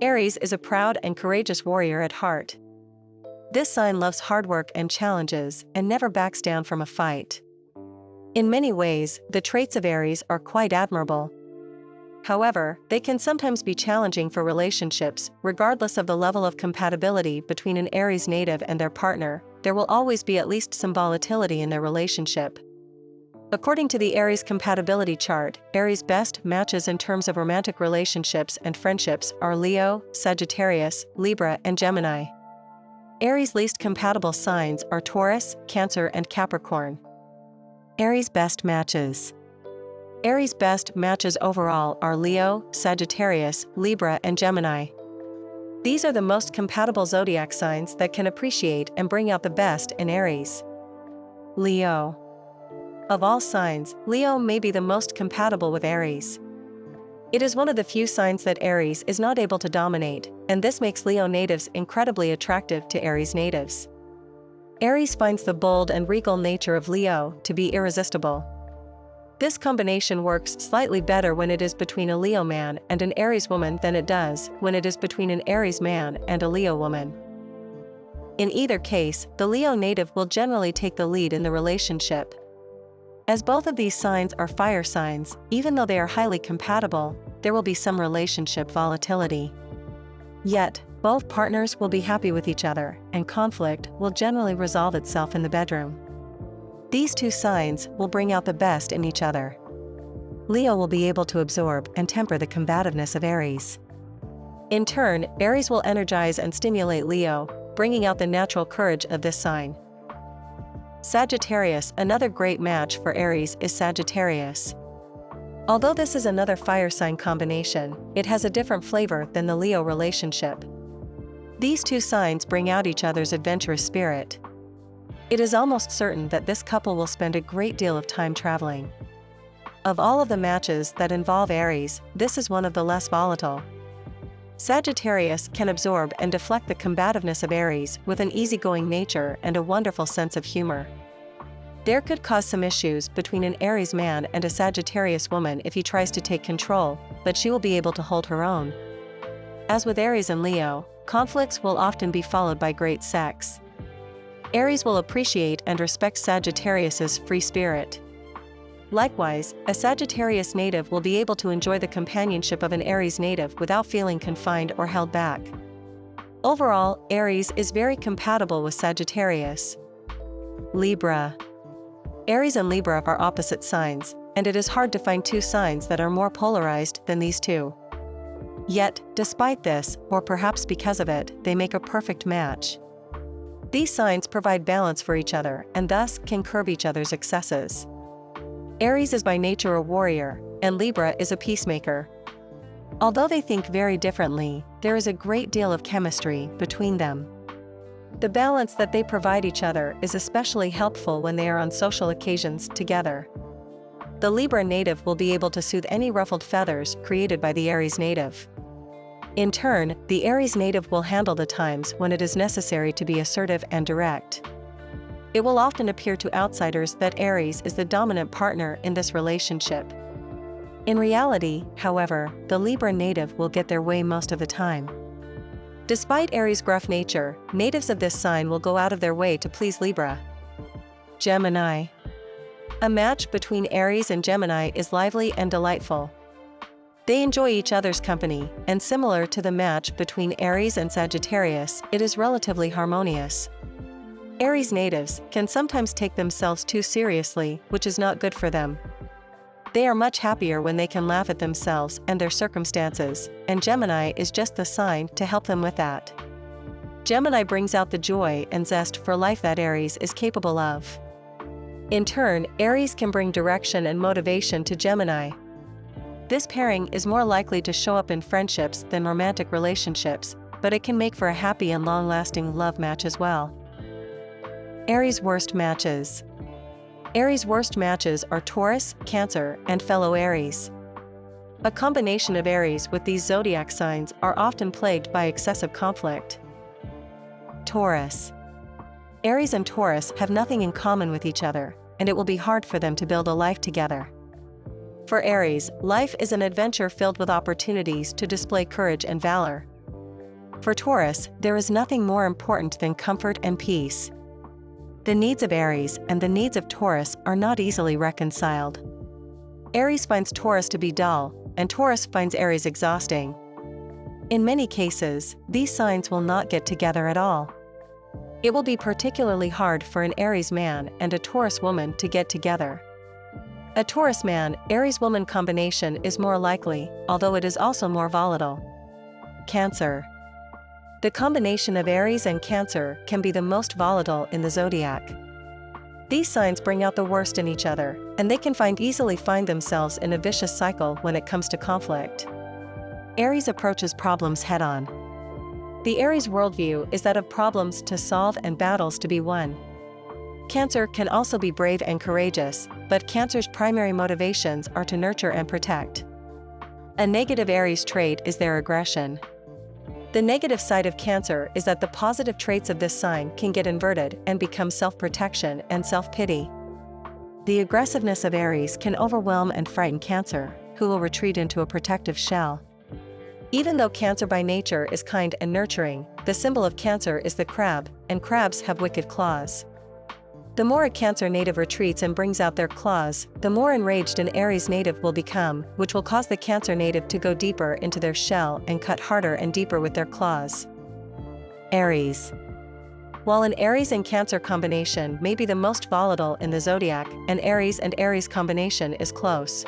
Aries is a proud and courageous warrior at heart. This sign loves hard work and challenges and never backs down from a fight. In many ways, the traits of Aries are quite admirable. However, they can sometimes be challenging for relationships. Regardless of the level of compatibility between an Aries native and their partner, there will always be at least some volatility in their relationship. According to the Aries compatibility chart, Aries' best matches in terms of romantic relationships and friendships are Leo, Sagittarius, Libra, and Gemini. Aries' least compatible signs are Taurus, Cancer, and Capricorn. Aries' best matches. Aries' best matches overall are Leo, Sagittarius, Libra, and Gemini. These are the most compatible zodiac signs that can appreciate and bring out the best in Aries. Leo. Of all signs, Leo may be the most compatible with Aries. It is one of the few signs that Aries is not able to dominate, and this makes Leo natives incredibly attractive to Aries natives. Aries finds the bold and regal nature of Leo to be irresistible. This combination works slightly better when it is between a Leo man and an Aries woman than it does when it is between an Aries man and a Leo woman. In either case, the Leo native will generally take the lead in the relationship. As both of these signs are fire signs, even though they are highly compatible, there will be some relationship volatility. Yet, both partners will be happy with each other, and conflict will generally resolve itself in the bedroom. These two signs will bring out the best in each other. Leo will be able to absorb and temper the combativeness of Aries. In turn, Aries will energize and stimulate Leo, bringing out the natural courage of this sign. Sagittarius. Another great match for Aries is Sagittarius. Although this is another fire sign combination, it has a different flavor than the Leo relationship. These two signs bring out each other's adventurous spirit. It is almost certain that this couple will spend a great deal of time traveling. Of all of the matches that involve Aries, this is one of the less volatile. Sagittarius can absorb and deflect the combativeness of Aries with an easygoing nature and a wonderful sense of humor. There could cause some issues between an Aries man and a Sagittarius woman if he tries to take control, but she will be able to hold her own. As with Aries and Leo, conflicts will often be followed by great sex. Aries will appreciate and respect Sagittarius's free spirit. Likewise, a Sagittarius native will be able to enjoy the companionship of an Aries native without feeling confined or held back. Overall, Aries is very compatible with Sagittarius. Libra. Aries and Libra are opposite signs, and it is hard to find two signs that are more polarized than these two. Yet, despite this, or perhaps because of it, they make a perfect match. These signs provide balance for each other and thus can curb each other's excesses. Aries is by nature a warrior, and Libra is a peacemaker. Although they think very differently, there is a great deal of chemistry between them. The balance that they provide each other is especially helpful when they are on social occasions together. The Libra native will be able to soothe any ruffled feathers created by the Aries native. In turn, the Aries native will handle the times when it is necessary to be assertive and direct. It will often appear to outsiders that Aries is the dominant partner in this relationship. In reality, however, the Libra native will get their way most of the time. Despite Aries' gruff nature, natives of this sign will go out of their way to please Libra. Gemini. A match between Aries and Gemini is lively and delightful. They enjoy each other's company, and similar to the match between Aries and Sagittarius, it is relatively harmonious. Aries natives can sometimes take themselves too seriously, which is not good for them. They are much happier when they can laugh at themselves and their circumstances, and Gemini is just the sign to help them with that. Gemini brings out the joy and zest for life that Aries is capable of. In turn, Aries can bring direction and motivation to Gemini. This pairing is more likely to show up in friendships than romantic relationships, but it can make for a happy and long-lasting love match as well. Aries' worst matches. Aries' worst matches are Taurus, Cancer, and fellow Aries. A combination of Aries with these zodiac signs are often plagued by excessive conflict. Taurus. Aries and Taurus have nothing in common with each other, and it will be hard for them to build a life together. For Aries, life is an adventure filled with opportunities to display courage and valor. For Taurus, there is nothing more important than comfort and peace. The needs of Aries and the needs of Taurus are not easily reconciled. Aries finds Taurus to be dull, and Taurus finds Aries exhausting. In many cases, these signs will not get together at all. It will be particularly hard for an Aries man and a Taurus woman to get together. A Taurus man, Aries woman combination is more likely, although it is also more volatile. Cancer. The combination of Aries and Cancer can be the most volatile in the zodiac. These signs bring out the worst in each other, and they can easily find themselves in a vicious cycle when it comes to conflict. Aries approaches problems head-on. The Aries worldview is that of problems to solve and battles to be won. Cancer can also be brave and courageous, but Cancer's primary motivations are to nurture and protect. A negative Aries trait is their aggression. The negative side of Cancer is that the positive traits of this sign can get inverted and become self-protection and self-pity. The aggressiveness of Aries can overwhelm and frighten Cancer, who will retreat into a protective shell. Even though Cancer by nature is kind and nurturing, the symbol of Cancer is the crab, and crabs have wicked claws. The more a Cancer native retreats and brings out their claws, the more enraged an Aries native will become, which will cause the Cancer native to go deeper into their shell and cut harder and deeper with their claws. Aries. While an Aries and Cancer combination may be the most volatile in the zodiac, an Aries and Aries combination is close.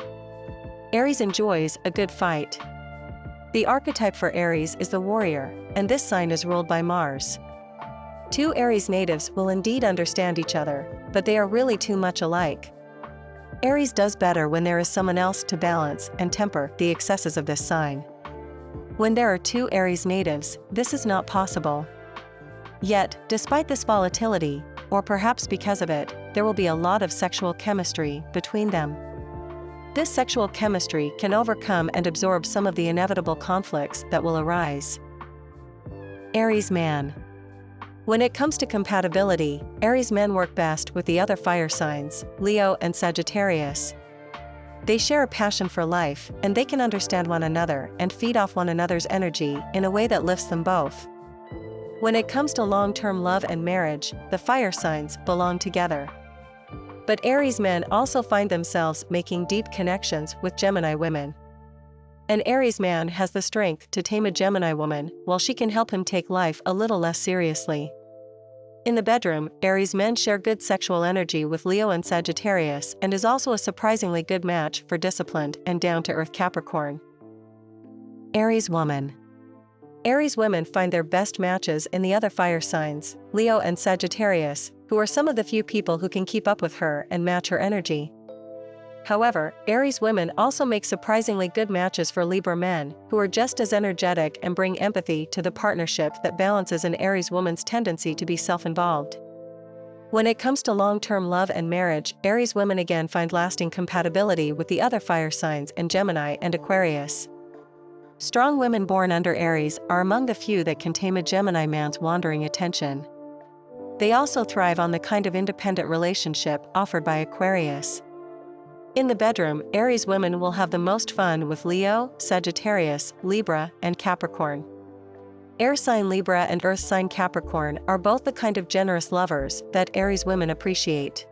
Aries enjoys a good fight. The archetype for Aries is the warrior, and this sign is ruled by Mars. Two Aries natives will indeed understand each other, but they are really too much alike. Aries does better when there is someone else to balance and temper the excesses of this sign. When there are two Aries natives, this is not possible. Yet, despite this volatility, or perhaps because of it, there will be a lot of sexual chemistry between them. This sexual chemistry can overcome and absorb some of the inevitable conflicts that will arise. Aries man. When it comes to compatibility, Aries men work best with the other fire signs, Leo and Sagittarius. They share a passion for life, and they can understand one another and feed off one another's energy in a way that lifts them both. When it comes to long-term love and marriage, the fire signs belong together. But Aries men also find themselves making deep connections with Gemini women. An Aries man has the strength to tame a Gemini woman, while she can help him take life a little less seriously. In the bedroom, Aries men share good sexual energy with Leo and Sagittarius and is also a surprisingly good match for disciplined and down-to-earth Capricorn. Aries woman. Aries women find their best matches in the other fire signs, Leo and Sagittarius, who are some of the few people who can keep up with her and match her energy. However, Aries women also make surprisingly good matches for Libra men, who are just as energetic and bring empathy to the partnership that balances an Aries woman's tendency to be self-involved. When it comes to long-term love and marriage, Aries women again find lasting compatibility with the other fire signs and Gemini and Aquarius. Strong women born under Aries are among the few that can tame a Gemini man's wandering attention. They also thrive on the kind of independent relationship offered by Aquarius. In the bedroom, Aries women will have the most fun with Leo, Sagittarius, Libra, and Capricorn. Air sign Libra and Earth sign Capricorn are both the kind of generous lovers that Aries women appreciate.